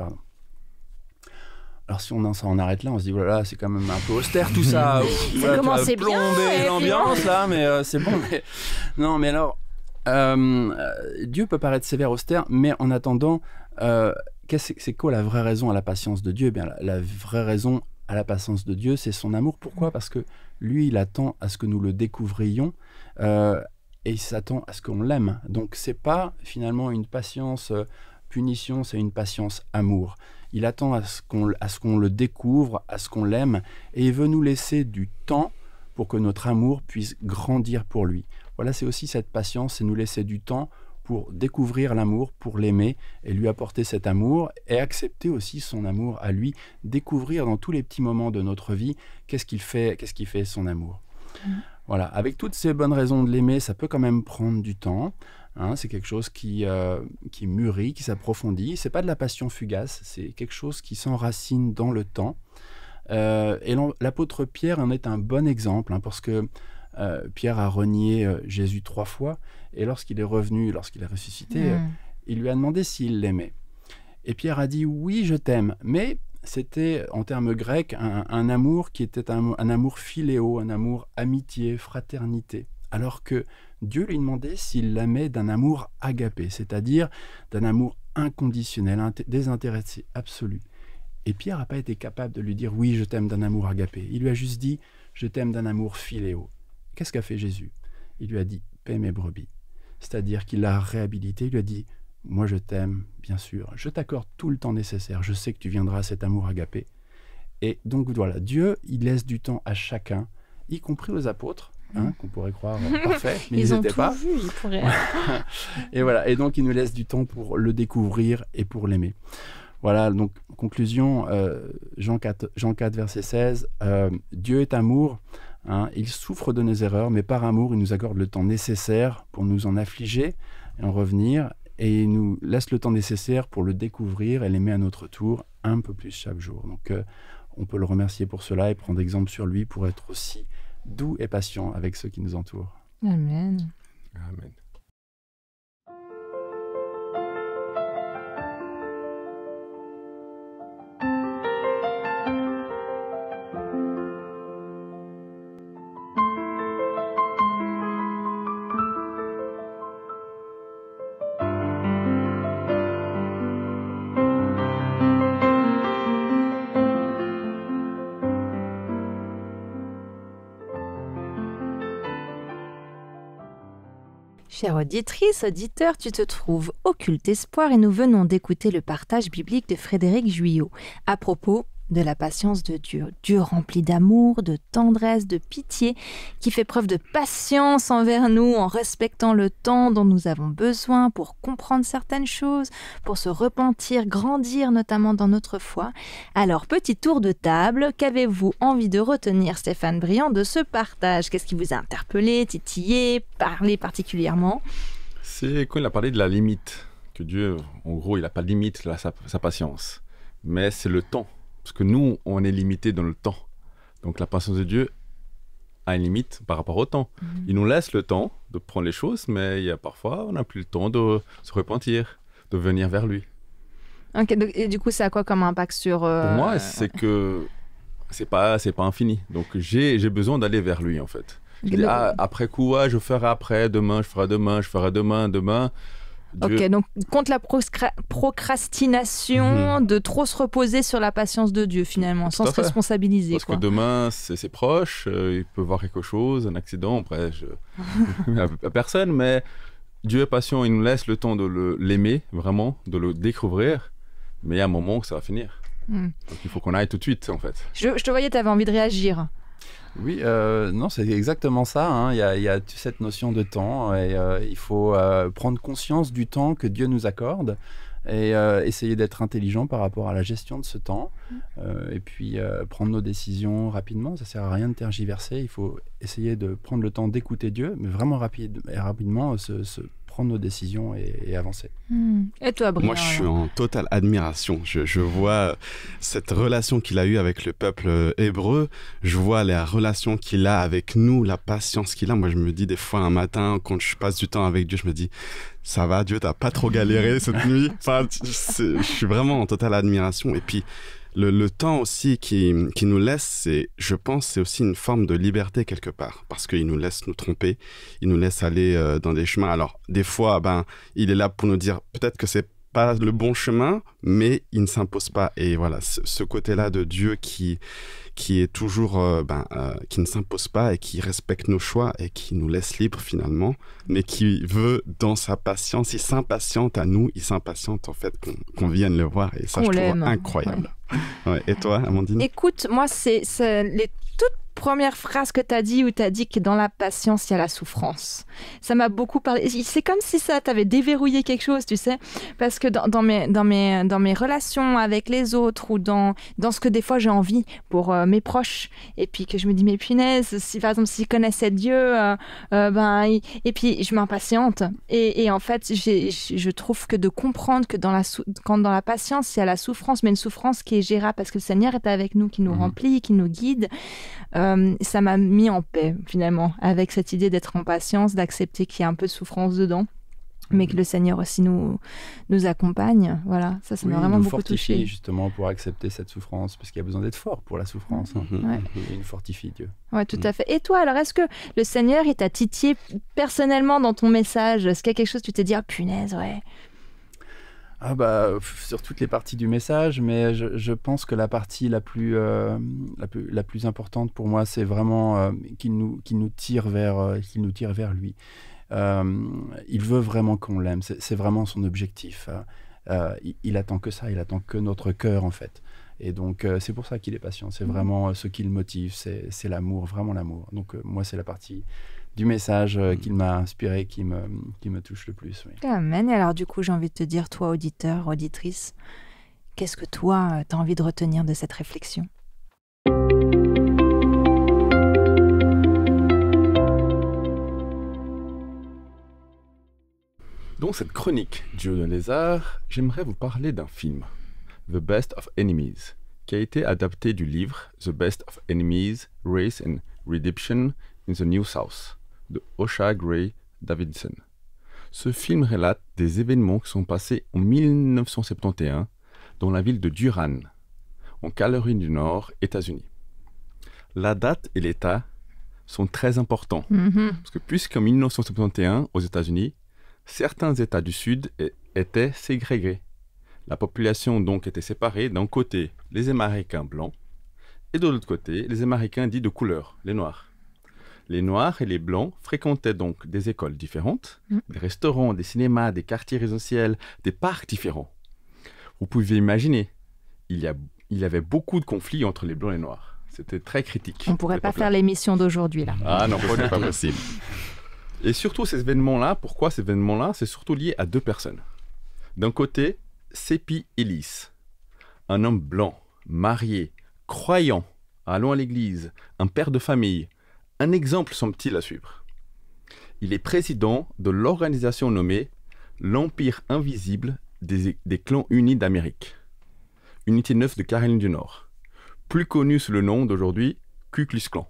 Alors si on s'en arrête là, on se dit, voilà, c'est quand même un peu austère tout ça. Ça commençait bien. Plomber l'ambiance là, mais c'est bon. Mais... Non, mais alors, Dieu peut paraître sévère, austère, mais en attendant, c'est quoi la vraie raison à la patience de Dieu? Bien, la vraie raison à la patience de Dieu, c'est son amour. Pourquoi? Parce que lui, il attend à ce que nous le découvrions. Et il s'attend à ce qu'on l'aime. Donc, c'est pas finalement une patience punition, c'est une patience amour. Il attend à ce qu'on le découvre, à ce qu'on l'aime, et il veut nous laisser du temps pour que notre amour puisse grandir pour lui. Voilà, c'est aussi cette patience, c'est nous laisser du temps pour découvrir l'amour, pour l'aimer, et lui apporter cet amour, et accepter aussi son amour à lui, découvrir dans tous les petits moments de notre vie qu'est-ce qui fait son amour. Voilà, avec toutes ces bonnes raisons de l'aimer, ça peut quand même prendre du temps. C'est quelque chose qui mûrit, qui s'approfondit. C'est pas de la passion fugace, c'est quelque chose qui s'enracine dans le temps. Et l'apôtre Pierre en est un bon exemple, parce que Pierre a renié Jésus 3 fois, et lorsqu'il est revenu, lorsqu'il est ressuscité, il lui a demandé s'il l'aimait. Et Pierre a dit « Oui, je t'aime », mais c'était, en termes grecs, un amour qui était un amour philéo, un amour amitié, fraternité. Alors que Dieu lui demandait s'il l'aimait d'un amour agapé, c'est-à-dire d'un amour inconditionnel, désintéressé, absolu. Et Pierre n'a pas été capable de lui dire « Oui, je t'aime d'un amour agapé ». Il lui a juste dit « Je t'aime d'un amour philéo ». Qu'est-ce qu'a fait Jésus? Il lui a dit « Paie mes brebis ». C'est-à-dire qu'il l'a réhabilité, il lui a dit « Moi je t'aime, bien sûr, je t'accorde tout le temps nécessaire, je sais que tu viendras à cet amour agapé. » Et donc voilà, Dieu, il laisse du temps à chacun, y compris aux apôtres, qu'on pourrait croire parfaits, mais ils n'étaient pas. Vu, ils pourraient. Et voilà, et donc il nous laisse du temps pour le découvrir et pour l'aimer. Voilà, donc conclusion, Jean 4, verset 16, Dieu est amour, il souffre de nos erreurs, mais par amour, il nous accorde le temps nécessaire pour nous en affliger et en revenir, et il nous laisse le temps nécessaire pour le découvrir et l'aimer à notre tour un peu plus chaque jour. Donc on peut le remercier pour cela et prendre exemple sur lui pour être aussi doux et patient avec ceux qui nous entourent. Amen. Amen. Chère auditrice, auditeur, tu te trouves au Culte Espoir et nous venons d'écouter le partage biblique de Frédéric Guyot à propos de la patience de Dieu. Dieu rempli d'amour, de tendresse, de pitié, qui fait preuve de patience envers nous en respectant le temps dont nous avons besoin pour comprendre certaines choses, pour se repentir, grandir notamment dans notre foi. Alors, petit tour de table, qu'avez-vous envie de retenir, Stéphane Briand, de ce partage? Qu'est-ce qui vous a interpellé, titillé, parlé particulièrement? C'est quand il a parlé de la limite, que Dieu, en gros, il n'a pas de limite à sa patience, mais c'est le temps. Parce que nous, on est limité dans le temps. Donc la patience de Dieu a une limite par rapport au temps. Il nous laisse le temps de prendre les choses, mais il y a parfois, on n'a plus le temps de se repentir, de venir vers lui. Okay, donc, et du coup, ça a quoi comme impact sur... Pour moi, c'est que c'est pas infini. Donc j'ai besoin d'aller vers lui, en fait. Je dis, après coup, je ferai après, demain, je ferai demain, je ferai demain. Dieu... Ok, donc contre la procrastination, de trop se reposer sur la patience de Dieu finalement, sans se responsabiliser. Parce que demain, c'est proche, il peut voir quelque chose, un accident, après, à personne, mais Dieu est patient, il nous laisse le temps de l'aimer, vraiment, de le découvrir, mais il y a un moment où ça va finir. Donc il faut qu'on aille tout de suite, en fait. Je te voyais, tu avais envie de réagir. Oui, non, c'est exactement ça. Il y a cette notion de temps et il faut prendre conscience du temps que Dieu nous accorde et essayer d'être intelligent par rapport à la gestion de ce temps et puis prendre nos décisions rapidement. Ça ne sert à rien de tergiverser. Il faut essayer de prendre le temps d'écouter Dieu, mais vraiment rapidement prendre nos décisions et avancer. Et toi, Briand? Moi, je suis en totale admiration. Je vois cette relation qu'il a eue avec le peuple hébreu. Je vois la relation qu'il a avec nous, la patience qu'il a. Moi, je me dis des fois un matin, quand je passe du temps avec Dieu, je me dis, ça va, Dieu, t'as pas trop galéré cette nuit. Enfin, je suis vraiment en totale admiration. Et puis, le temps aussi qu'il nous laisse, je pense, c'est aussi une forme de liberté quelque part, parce qu'il nous laisse nous tromper, il nous laisse aller dans des chemins. Alors, des fois, il est là pour nous dire, peut-être que c'est pas le bon chemin, mais il ne s'impose pas. Et voilà, ce côté-là de Dieu qui est toujours, qui ne s'impose pas et qui respecte nos choix et qui nous laisse libres finalement, mais qui veut, dans sa patience, il s'impatiente à nous, il s'impatiente en fait qu'on vienne le voir, et ça, je trouve incroyable. Ouais. Et toi, Amandine? Écoute, moi, c'est les toutes première phrase que tu as dit, où tu as dit que dans la patience, il y a la souffrance. Ça m'a beaucoup parlé. C'est comme si ça t'avait déverrouillé quelque chose, tu sais. Parce que dans mes relations avec les autres ou dans ce que des fois j'ai envie pour mes proches, et puis que je me dis, mais punaise, si par exemple, s'ils connaissaient Dieu, et puis je m'impatiente. Et en fait, je trouve que de comprendre que dans la patience, il y a la souffrance, mais une souffrance qui est gérable parce que le Seigneur est avec nous, qui nous remplit, qui nous guide. Ça m'a mis en paix finalement avec cette idée d'être en patience, d'accepter qu'il y a un peu de souffrance dedans, mais que le Seigneur aussi nous accompagne. Voilà, ça m'a vraiment beaucoup touché. Justement pour accepter cette souffrance, parce qu'il y a besoin d'être fort pour la souffrance. Ouais. Et il nous fortifie, Dieu. Ouais, tout à fait. Et toi, alors, est-ce que le Seigneur, il t'a titillé personnellement dans ton message? Est-ce qu'il y a quelque chose où tu t'es dit, ah punaise, ouais. Sur toutes les parties du message, mais je pense que la partie la plus importante pour moi, c'est vraiment qu'il nous tire vers lui. Il veut vraiment qu'on l'aime, c'est vraiment son objectif. Il attend que ça, il attend que notre cœur en fait. Et donc, c'est pour ça qu'il est patient. C'est vraiment ce qui le motive, c'est l'amour, vraiment l'amour. Donc, moi, c'est la partie du message qu'il m'a inspiré, qui me touche le plus. Oui. Amen. Et alors, du coup, j'ai envie de te dire, toi, auditeur, auditrice, qu'est-ce que toi, tu as envie de retenir de cette réflexion ? Dans cette chronique Dieu de lézard, j'aimerais vous parler d'un film, The Best of Enemies, qui a été adapté du livre The Best of Enemies, Race and Redemption in the New South, de Osha Gray Davidson. Ce film relate des événements qui sont passés en 1971 dans la ville de Durham, en Caroline du Nord, États-Unis. La date et l'état sont très importants, parce que puisqu'en 1971, aux États-Unis, certains États du Sud étaient ségrégés. La population donc était séparée, d'un côté les Américains blancs et de l'autre côté les Américains dits de couleur, les Noirs. Les Noirs et les Blancs fréquentaient donc des écoles différentes, des restaurants, des cinémas, des quartiers résidentiels, des parcs différents. Vous pouvez imaginer, il y avait beaucoup de conflits entre les Blancs et les Noirs. C'était très critique. On ne pourrait pas faire l'émission d'aujourd'hui là. Ah non, c'est pas possible. Et surtout ces événements-là, pourquoi ces événements-là? C'est surtout lié à deux personnes. D'un côté, C.P. Ellis, un homme blanc, marié, croyant, allant à l'église, un père de famille, un exemple semble-t-il à suivre. Il est président de l'organisation nommée l'Empire invisible des clans unis d'Amérique, unité 9 de Caroline du Nord, plus connue sous le nom d'aujourd'hui Ku Klux Klan.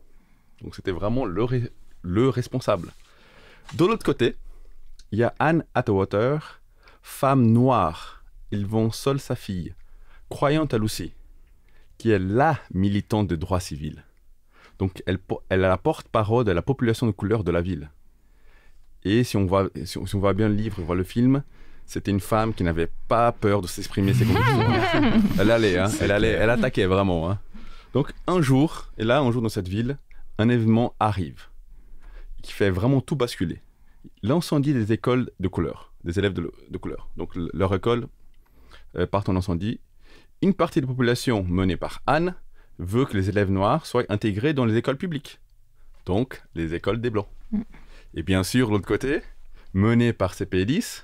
Donc c'était vraiment le responsable. De l'autre côté, il y a Anne Atwater, femme noire, élevant seule sa fille, croyante elle aussi, qui est la militante de droits civils. Donc elle est la porte-parole de la population de couleur de la ville. Et si on voit bien le livre, on voit le film, c'était une femme qui n'avait pas peur de s'exprimer ses convictions. Elle attaquait vraiment. Hein. Donc un jour dans cette ville, un événement arrive qui fait vraiment tout basculer. L'incendie des écoles de couleur, des élèves de couleur. Donc leur école part en incendie. Une partie de la population menée par Anne veut que les élèves noirs soient intégrés dans les écoles publiques. Donc les écoles des Blancs. Et bien sûr, l'autre côté, menée par C.P. Ellis,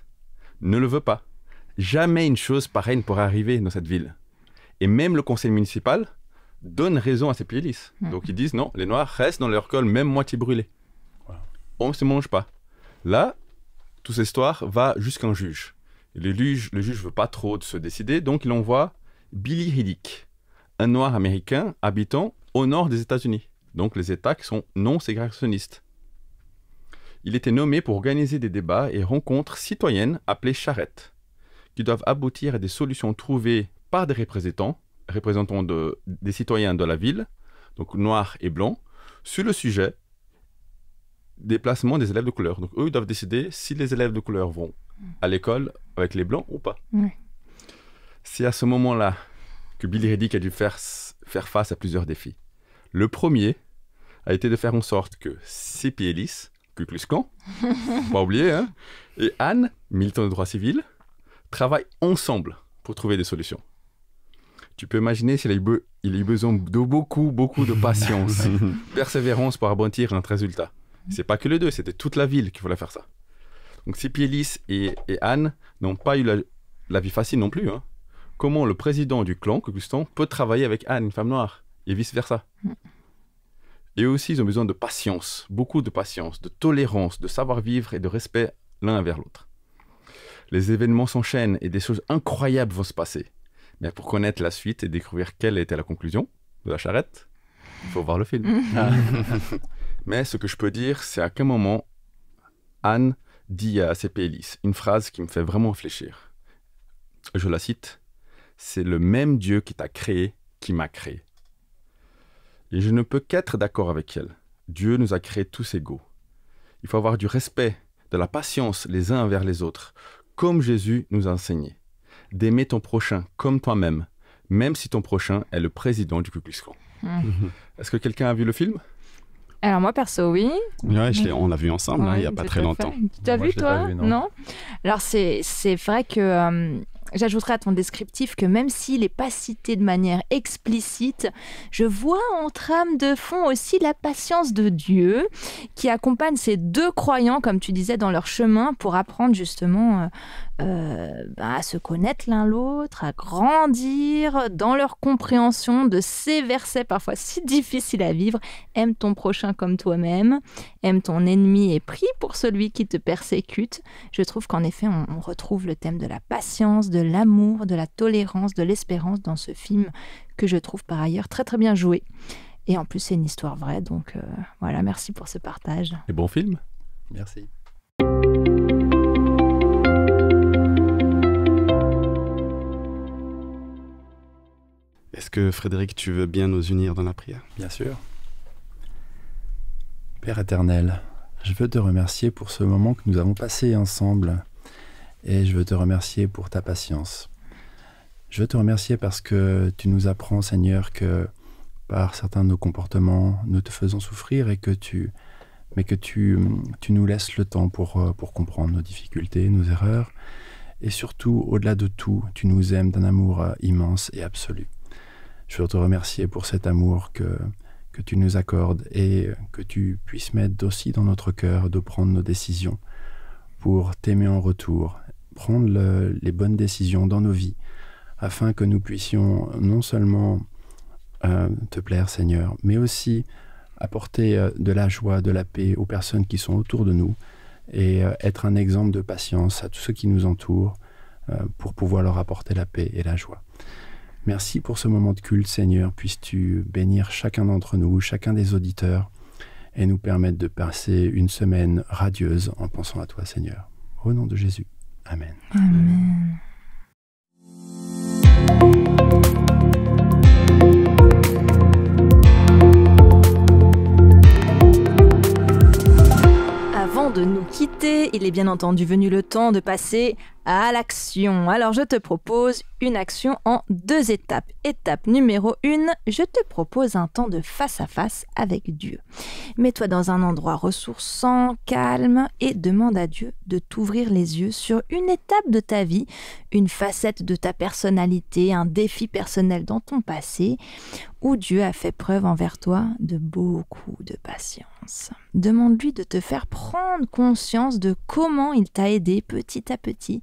ne le veut pas. Jamais une chose pareille ne pourrait arriver dans cette ville. Et même le conseil municipal donne raison à C.P. Ellis. Donc ils disent non, les noirs restent dans leur école même moitié brûlée. On ne se mange pas. Là, toute cette histoire va jusqu'à un juge. Et le juge ne veut pas trop se décider, donc il envoie Billy Riddick, un noir américain habitant au nord des États-Unis, donc les États qui sont non ségrégationnistes. Il était nommé pour organiser des débats et rencontres citoyennes appelées charrettes, qui doivent aboutir à des solutions trouvées par des représentants des citoyens de la ville, donc noirs et blancs, sur le sujet déplacement des élèves de couleur. Donc eux, ils doivent décider si les élèves de couleur vont à l'école avec les blancs ou pas. C'est à ce moment-là que Billy Riddick a dû faire face à plusieurs défis. Le premier a été de faire en sorte que C.P. Ellis, Ku Klux Klan, pas oublier, hein, et Anne, militant de droit civil, travaillent ensemble pour trouver des solutions. Tu peux imaginer s'il a eu besoin de beaucoup de patience, persévérance pour aboutir à un résultat. C'est pas que les deux, c'était toute la ville qui voulait faire ça. Donc C.P. Ellis et Anne n'ont pas eu la vie facile non plus. Hein. Comment le président du clan, Ku Klux Klan, peut travailler avec Anne, une femme noire, et vice-versa. Et aussi, ils ont besoin de patience, beaucoup de patience, de tolérance, de savoir-vivre et de respect l'un envers l'autre. Les événements s'enchaînent et des choses incroyables vont se passer. Mais pour connaître la suite et découvrir quelle était la conclusion de la charrette, il faut voir le film. Mais ce que je peux dire, c'est à quel moment Anne dit à C.P. Ellis une phrase qui me fait vraiment réfléchir. Je la cite. « C'est le même Dieu qui t'a créé, qui m'a créé. » Et je ne peux qu'être d'accord avec elle. Dieu nous a créés tous égaux. Il faut avoir du respect, de la patience les uns envers les autres, comme Jésus nous a enseigné. D'aimer ton prochain comme toi-même, même si ton prochain est le président du Ku Klux Klan. Est-ce que quelqu'un a vu le film ? Alors moi, perso, oui. Ouais, on l'a vu ensemble, il n'y a pas très longtemps. Tu as vu, toi ? Non. Alors c'est vrai que J'ajouterai à ton descriptif que même s'il n'est pas cité de manière explicite, je vois en trame de fond aussi la patience de Dieu qui accompagne ces deux croyants, comme tu disais, dans leur chemin pour apprendre justement à se connaître l'un l'autre, à grandir dans leur compréhension de ces versets parfois si difficiles à vivre. Aime ton prochain comme toi-même, aime ton ennemi et prie pour celui qui te persécute. Je trouve qu'en effet, on retrouve le thème de la patience, de l'amour, de la tolérance, de l'espérance dans ce film que je trouve par ailleurs très très bien joué. Et en plus, c'est une histoire vraie, donc voilà, merci pour ce partage. Et bon film. Merci. Est-ce que Frédéric, tu veux bien nous unir dans la prière? Bien sûr. Père éternel, je veux te remercier pour ce moment que nous avons passé ensemble et je veux te remercier pour ta patience. Je veux te remercier parce que tu nous apprends, Seigneur, que par certains de nos comportements, nous te faisons souffrir et que tu nous laisses le temps pour comprendre nos difficultés, nos erreurs et surtout, au-delà de tout, tu nous aimes d'un amour immense et absolu. Je veux te remercier pour cet amour que tu nous accordes et que tu puisses mettre aussi dans notre cœur de prendre nos décisions pour t'aimer en retour, prendre les bonnes décisions dans nos vies afin que nous puissions non seulement te plaire, Seigneur, mais aussi apporter de la joie, de la paix aux personnes qui sont autour de nous et être un exemple de patience à tous ceux qui nous entourent pour pouvoir leur apporter la paix et la joie. Merci pour ce moment de culte, Seigneur. Puisses-tu bénir chacun d'entre nous, chacun des auditeurs, et nous permettre de passer une semaine radieuse en pensant à toi, Seigneur. Au nom de Jésus. Amen. Amen. Avant de nous quitter, il est bien entendu venu le temps de passer à l'action. Alors je te propose une action en 2 étapes. Étape numéro 1, je te propose un temps de face à face avec Dieu. Mets-toi dans un endroit ressourçant, calme et demande à Dieu de t'ouvrir les yeux sur une étape de ta vie, une facette de ta personnalité, un défi personnel dans ton passé où Dieu a fait preuve envers toi de beaucoup de patience. Demande-lui de te faire prendre conscience de comment il t'a aidé petit à petit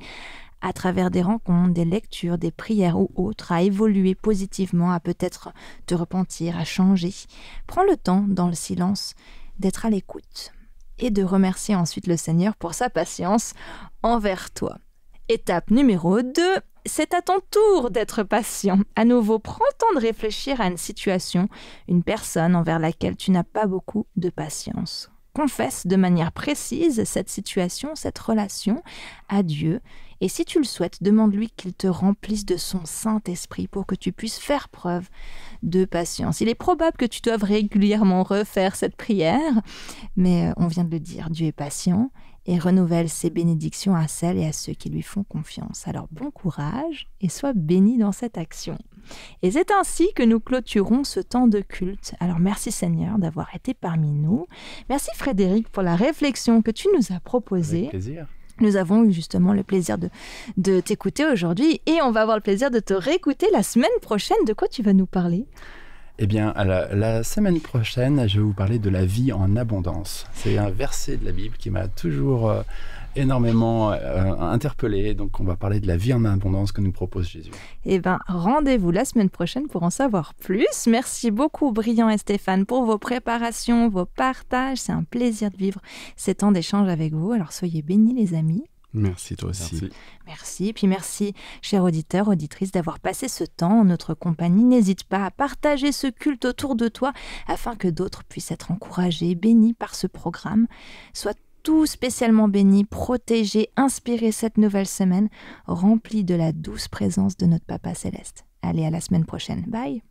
à travers des rencontres, des lectures, des prières ou autres, à évoluer positivement, à peut-être te repentir, à changer. Prends le temps, dans le silence, d'être à l'écoute et de remercier ensuite le Seigneur pour sa patience envers toi. Étape numéro 2, c'est à ton tour d'être patient. À nouveau, prends le temps de réfléchir à une situation, une personne envers laquelle tu n'as pas beaucoup de patience. Confesse de manière précise cette situation, cette relation à Dieu. Et si tu le souhaites, demande-lui qu'il te remplisse de son Saint-Esprit pour que tu puisses faire preuve de patience. Il est probable que tu doives régulièrement refaire cette prière, mais on vient de le dire, Dieu est patient et renouvelle ses bénédictions à celles et à ceux qui lui font confiance. Alors bon courage et sois béni dans cette action. Et c'est ainsi que nous clôturons ce temps de culte. Alors merci Seigneur d'avoir été parmi nous. Merci Frédéric pour la réflexion que tu nous as proposée. Avec plaisir. Nous avons eu justement le plaisir de t'écouter aujourd'hui et on va avoir le plaisir de te réécouter la semaine prochaine. De quoi tu vas nous parler ? Eh bien, la semaine prochaine, je vais vous parler de la vie en abondance. C'est un verset de la Bible qui m'a toujours énormément interpellé. Donc, on va parler de la vie en abondance que nous propose Jésus. Eh bien, rendez-vous la semaine prochaine pour en savoir plus. Merci beaucoup, Brian et Stéphane, pour vos préparations, vos partages. C'est un plaisir de vivre ces temps d'échange avec vous. Alors, soyez bénis, les amis. Merci, toi aussi. Merci. Puis merci, chers auditeurs, auditrices, d'avoir passé ce temps en notre compagnie. N'hésite pas à partager ce culte autour de toi afin que d'autres puissent être encouragés, bénis par ce programme. Sois tout spécialement bénis, protégés, inspirés cette nouvelle semaine, remplis de la douce présence de notre Papa Céleste. Allez, à la semaine prochaine. Bye.